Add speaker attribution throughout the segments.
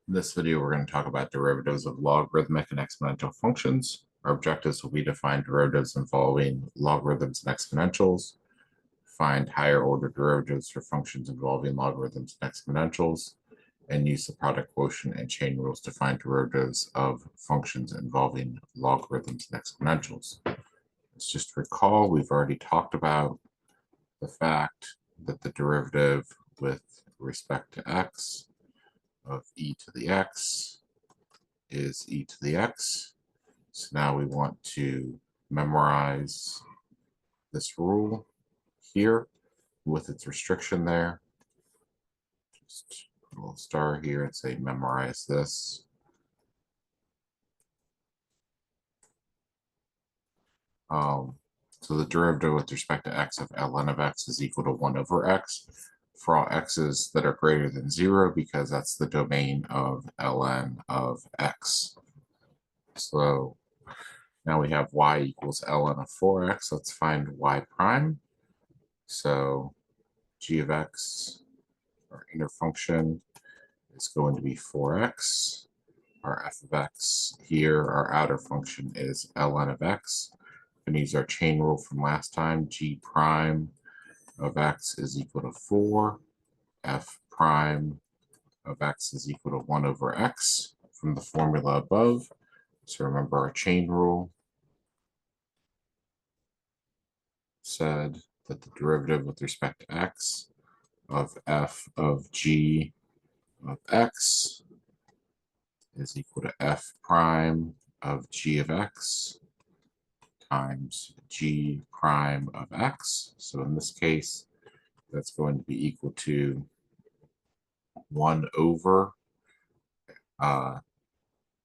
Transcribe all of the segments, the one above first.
Speaker 1: In this video, we're going to talk about derivatives of logarithmic and exponential functions. Our objectives will be to find derivatives involving logarithms and exponentials, find higher order derivatives for functions involving logarithms and exponentials, and use the product quotient and chain rules to find derivatives of functions involving logarithms and exponentials. Let's just recall, we've already talked about the fact that the derivative with respect to x of e to the x is e to the x. So now we want to memorize this rule here with its restriction there. Just put a little star here and say memorize this. So the derivative with respect to x of ln of x is equal to 1 over x for all x's that are greater than 0, because that's the domain of ln of x. So now we have y equals ln of 4x. Let's find y prime. So g of x, our inner function, is going to be 4x. Our f of x here, our outer function, is ln of x. And use our chain rule from last time. G prime of x is equal to 4. F prime of x is equal to 1 over x from the formula above. So remember our chain rule said that the derivative with respect to x of f of g of x is equal to f prime of g of x times g prime of x. So in this case, that's going to be equal to 1 over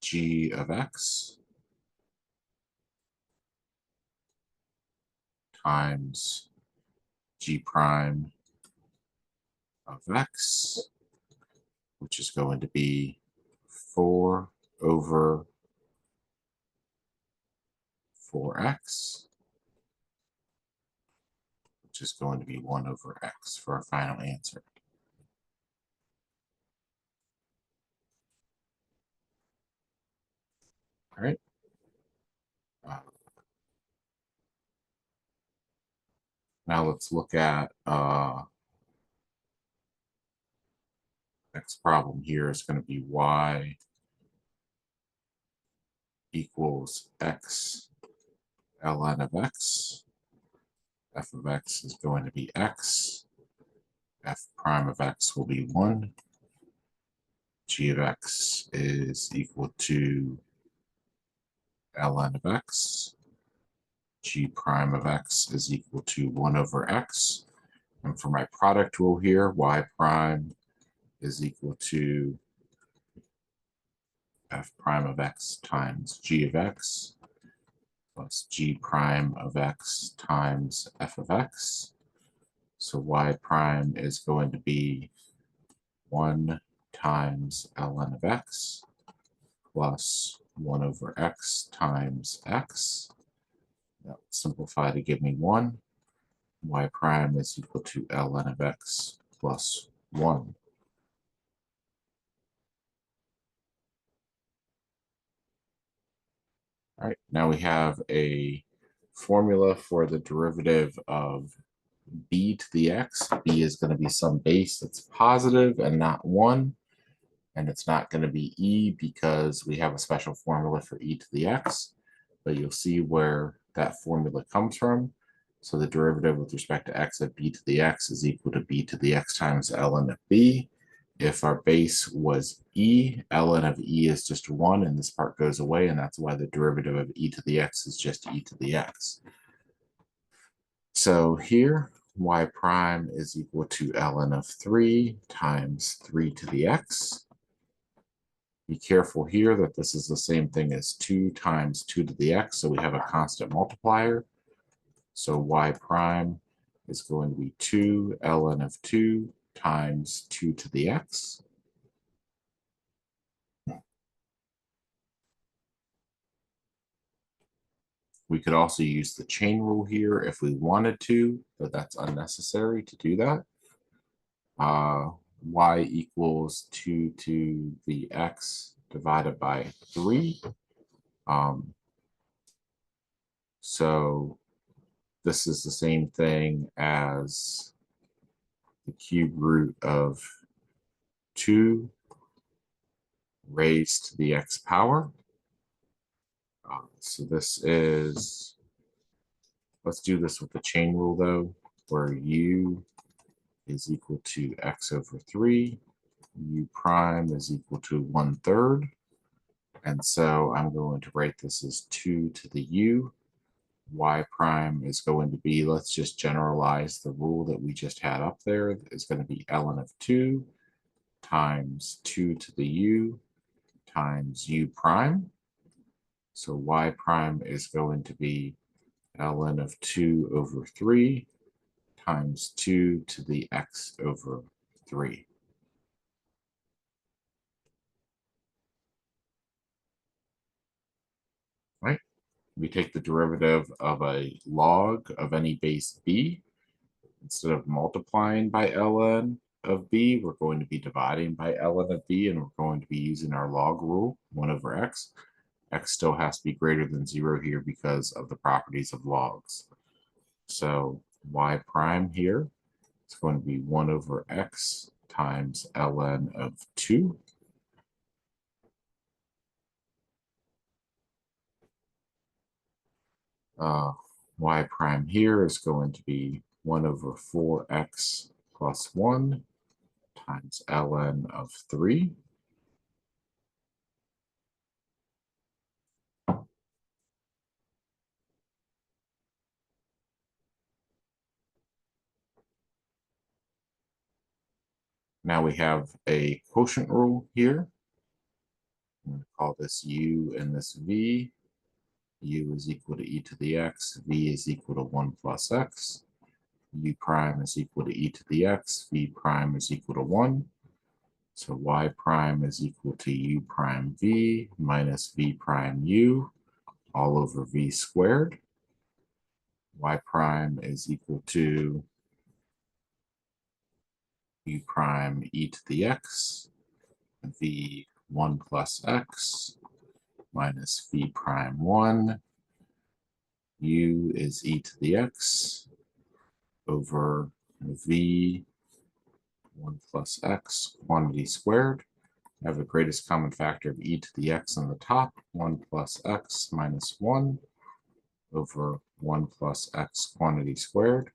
Speaker 1: g of x times g prime of x, which is going to be 4 over 4x, which is going to be 1 over x for our final answer. All right. Now let's look at next problem here is going to be y equals x ln of x. F of x is going to be x. F prime of x will be 1. G of x is equal to ln of x. G prime of x is equal to 1 over x. And for my product rule here, y prime is equal to f prime of x times g of x plus g prime of x times f of x. So y prime is going to be 1 times ln of x plus 1 over x times x. That would simplify to give me 1. Y prime is equal to ln of x plus 1. All right, now we have a formula for the derivative of b to the x. B is going to be some base that's positive and not 1. And it's not going to be e because we have a special formula for e to the x. But you'll see where that formula comes from. So the derivative with respect to x of b to the x is equal to b to the x times ln of b. If our base was e, ln of e is just 1, and this part goes away, and that's why the derivative of e to the x is just e to the x. So here, y prime is equal to ln of 3 times 3 to the x. Be careful here that this is the same thing as 2 times 2 to the x, so we have a constant multiplier. So y prime is going to be 2 ln of 2 times 2 to the x. We could also use the chain rule here if we wanted to, but that's unnecessary to do that. y equals 2 to the x divided by 3. So this is the same thing as the cube root of 2 raised to the x power. So this is, let's do this with the chain rule though, where u is equal to x over 3, u prime is equal to 1/3. And so I'm going to write this as 2 to the u. Y prime is going to be, let's just generalize the rule that we just had up there, is going to be ln of 2 times 2 to the u times u prime. So y prime is going to be ln of 2 over 3 times 2 to the x over 3. Right? We take the derivative of a log of any base b. Instead of multiplying by ln of b, we're going to be dividing by ln of b, and we're going to be using our log rule, 1 over x. X still has to be greater than 0 here because of the properties of logs. So y prime here is going to be 1 over x times ln of 2. Y prime here is going to be 1 over 4x plus 1 times ln of 3. Now we have a quotient rule here. I'm going to call this u and this v. U is equal to e to the x, v is equal to 1 plus x. U prime is equal to e to the x, v prime is equal to 1. So y prime is equal to u prime v minus v prime u all over v squared. Y prime is equal to u prime e to the x, v 1 plus x minus v prime 1. U is e to the x over v 1 plus x quantity squared. I have the greatest common factor of e to the x on the top, 1 plus x minus 1 over 1 plus x quantity squared.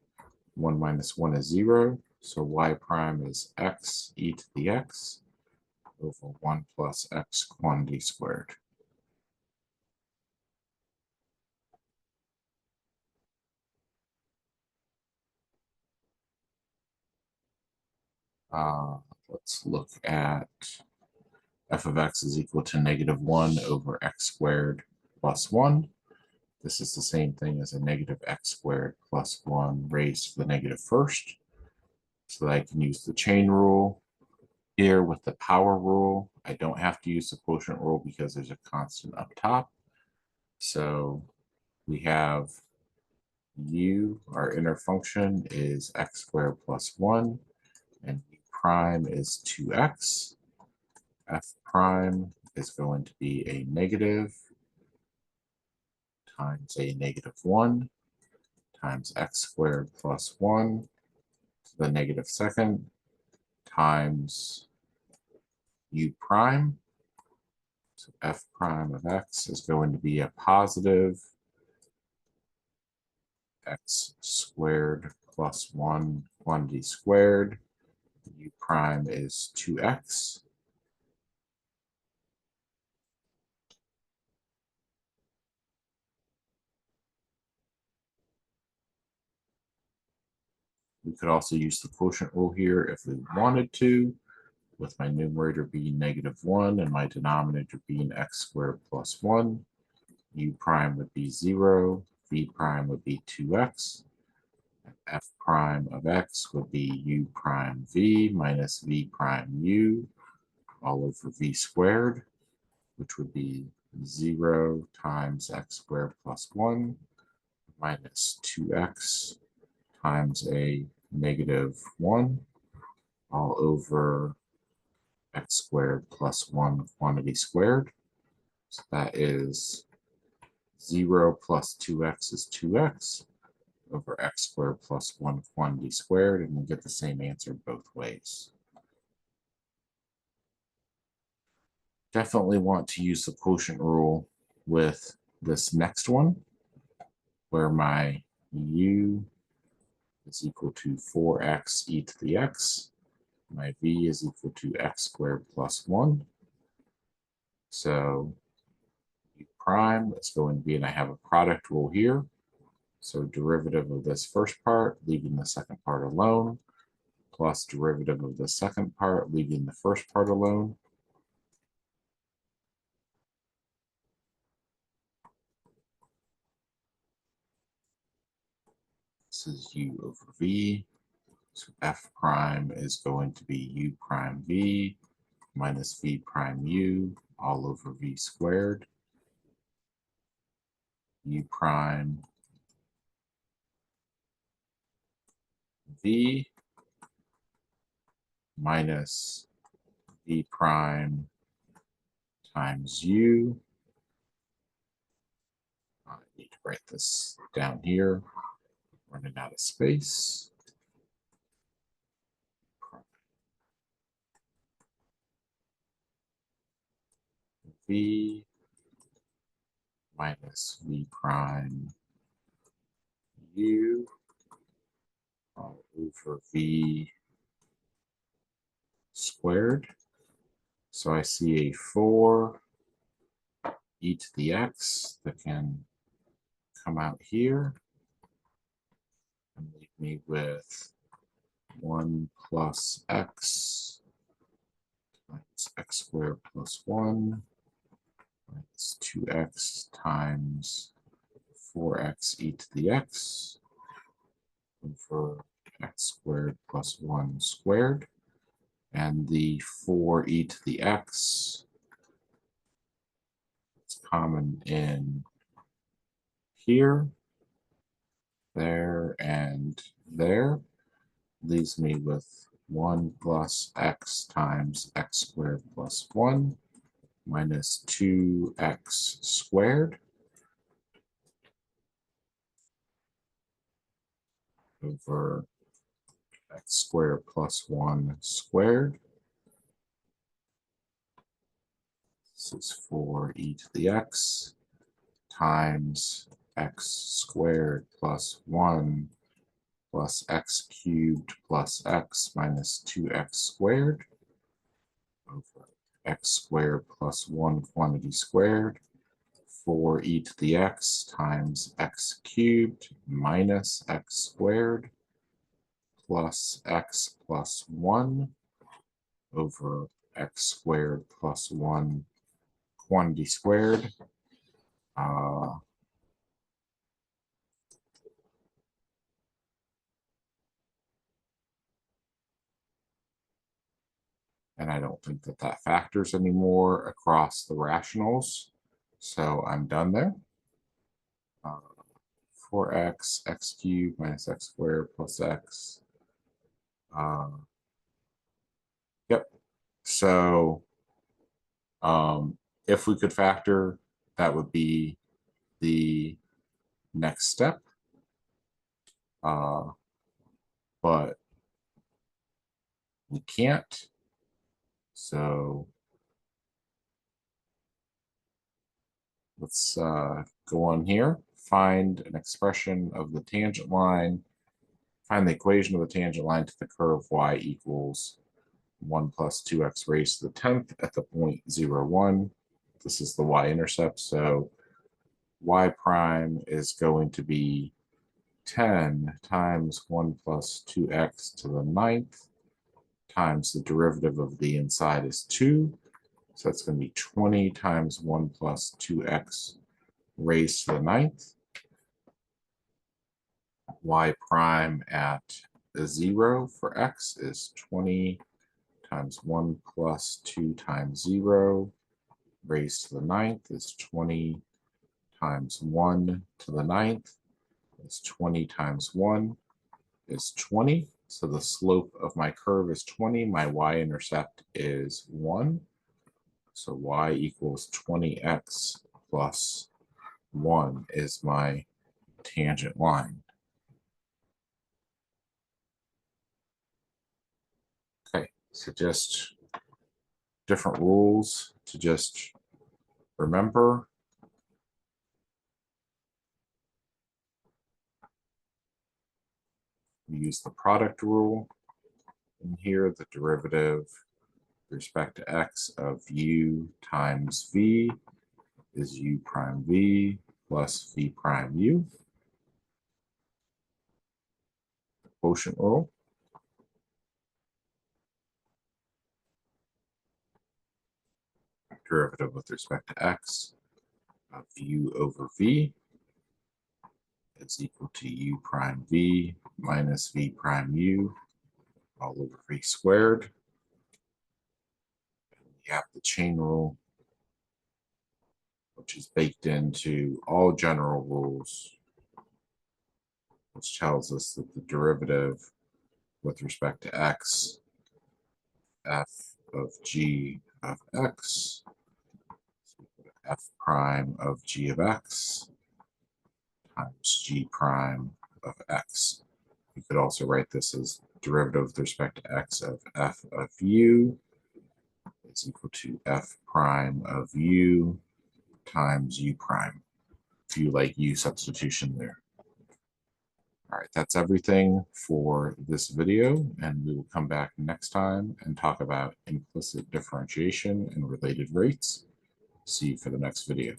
Speaker 1: 1 minus 1 is 0, so y prime is x e to the x over 1 plus x quantity squared. Let's look at f of x is equal to -1 over x squared plus 1. This is the same thing as a negative x squared plus 1 raised to the negative first. So that I can use the chain rule. Here with the power rule, I don't have to use the quotient rule because there's a constant up top. So we have u, our inner function, is x squared plus 1, and u prime is 2x. F prime is going to be a negative times a -1 times x squared plus 1 to the negative second times u prime. So f prime of x is going to be a positive x squared plus 1 quantity squared. U prime is 2x. We could also use the quotient rule here if we wanted to, with my numerator being -1 and my denominator being x squared plus 1. U prime would be 0, v prime would be 2x, and f prime of x would be u prime v minus v prime u all over v squared, which would be 0 times x squared plus 1 minus 2x times a -1 all over x squared plus 1 quantity squared. So that is 0 plus 2x is 2x over x squared plus 1 quantity squared, and we get the same answer both ways. Definitely want to use the quotient rule with this next one, where my u is equal to 4x e to the x. My v is equal to x squared plus 1. So u prime is going to be, and I have a product rule here. So derivative of this first part, leaving the second part alone, plus derivative of the second part, leaving the first part alone. This is u over v. So f prime is going to be u prime v minus v prime u all over v squared. U prime v minus v prime times u. I need to write this down here. Running out of space. V minus v prime u all over v squared. So I see a 4 e to the x that can come out here and leave me with 1 plus x times x squared plus 1 minus 2x times 4x e to the x over x squared plus 1 squared. And the 4 e to the x, it's common in here, there, and there, leaves me with 1 plus x times x squared plus 1 minus 2x squared over x squared plus 1 squared. This is 4 e to the x times x squared plus 1 plus x cubed plus x minus 2x squared over x squared plus 1 quantity squared. 4 e to the x times x cubed minus x squared plus x plus 1 over x squared plus 1 quantity squared. And I don't think that that factors anymore across the rationals. So I'm done there. 4x, x cubed minus x squared plus x. Yep. So if we could factor, that would be the next step. But we can't. So let's go on here, find an expression of the tangent line, find the equation of the tangent line to the curve y equals 1 plus 2x raised to the 10th at the point 0, 1. This is the y-intercept, so y prime is going to be 10 times 1 plus 2x to the 9th times the derivative of the inside is 2. So that's going to be 20 times 1 plus 2x raised to the 9th. Y prime at 0 for x is 20 times 1 plus 2 times 0 raised to the 9th is 20 times 1 to the 9th is 20 times 1 is 20. So the slope of my curve is 20. My y-intercept is 1. So y equals 20x plus 1 is my tangent line. Okay, so just different rules to just remember. We use the product rule. And here, the derivative with respect to x of u times v is u prime v plus v prime u. The quotient rule. Derivative with respect to x of u over v is equal to u prime v minus v prime u all over v squared. And we have the chain rule, which is baked into all general rules, which tells us that the derivative with respect to x, f of g of x, f prime of g of x times g prime of x. You could also write this as derivative with respect to x of f of u is equal to f prime of u times u prime, if you like u substitution there. All right, that's everything for this video, and we will come back next time and talk about implicit differentiation and related rates. See you for the next video.